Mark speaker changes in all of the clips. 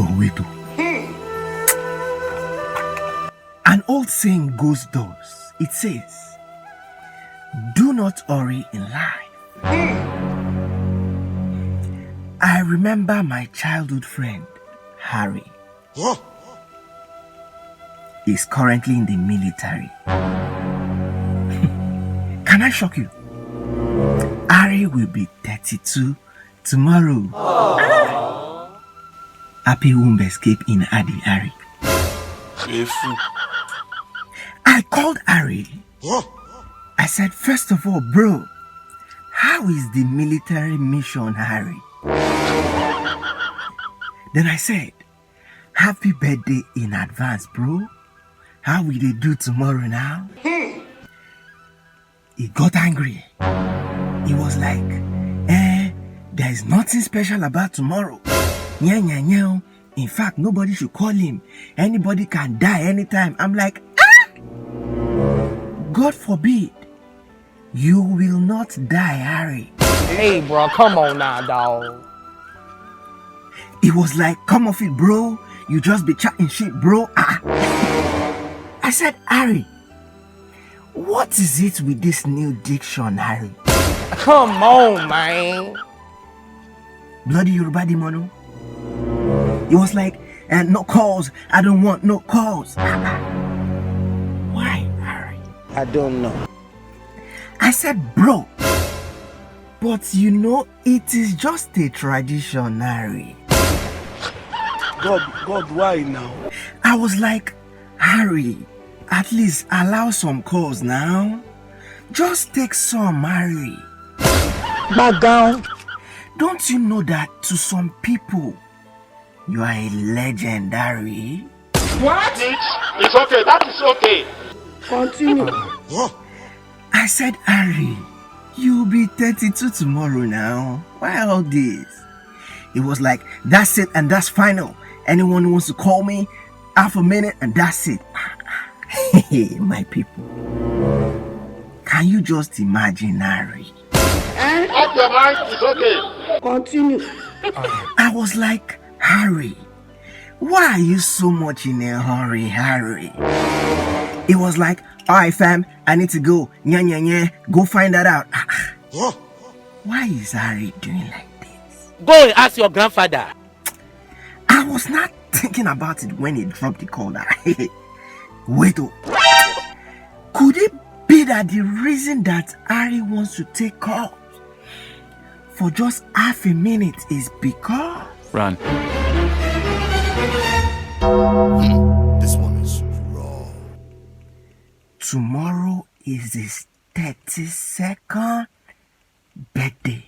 Speaker 1: But wait. An old saying goes thus. It says, do not hurry in life. I remember my childhood friend, Harry. He's currently in the military. Can I shock you? Harry will be 32 tomorrow. Happy womb escape in Adi Harry. I called Harry. I said, first of all, bro, how is the military mission, Harry? Then I said, happy birthday in advance, bro. How will they do tomorrow now? He got angry. He was like, there is nothing special about tomorrow. In fact, nobody should call him. Anybody can die anytime. I'm like, God forbid. You will not die, Harry.
Speaker 2: Hey, bro, come on now, dog.
Speaker 1: It was like, come off it, bro. You just be chatting shit, bro. I said, Harry, what is it with this new diction, Harry?
Speaker 2: Come on, man.
Speaker 1: Bloody Yoruba Demono. It was like, no calls. I don't want no calls. Why, Harry?
Speaker 2: I don't know.
Speaker 1: I said, bro, but you know, it is just a tradition, Harry.
Speaker 3: God, why now?
Speaker 1: I was like, Harry, at least allow some calls now. Just take some, Harry.
Speaker 2: Background.
Speaker 1: Don't you know that to some people, you are a legend, Harry?
Speaker 4: What? It's okay, that is okay.
Speaker 2: Continue.
Speaker 1: I said, Harry, you'll be 32 tomorrow now. Why all this? It was like, that's it and that's final. Anyone who wants to call me, half a minute and that's it. Hey, my people. Can you just imagine, Harry?
Speaker 4: Off your mind, it's okay.
Speaker 2: Continue.
Speaker 1: I was like, Harry, why are you so much in a hurry, Harry? It was like, alright fam, I need to go. Go find that out. Why is Harry doing like this?
Speaker 2: Go and ask your grandfather.
Speaker 1: I was not thinking about it when he dropped the call. Wait, could it be that the reason that Harry wants to take calls for just half a minute is because...
Speaker 5: Run.
Speaker 3: This one is raw.
Speaker 1: Tomorrow is his 32nd birthday.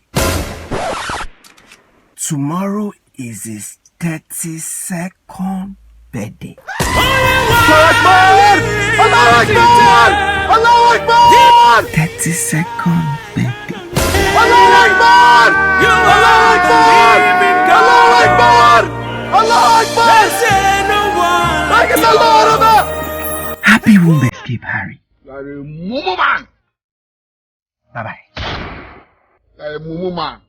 Speaker 1: Tomorrow is his 32nd birthday.
Speaker 3: Allah Akbar! Allah Akbar!
Speaker 1: 32nd birthday.
Speaker 3: Allah Akbar! Allah Akbar! Allah Akbar! Allah Akbar! Like it's a lot of it!
Speaker 1: Happy womb escape, Harry.
Speaker 4: You are a mumu man.
Speaker 1: Bye-bye.
Speaker 4: You are a mumu man.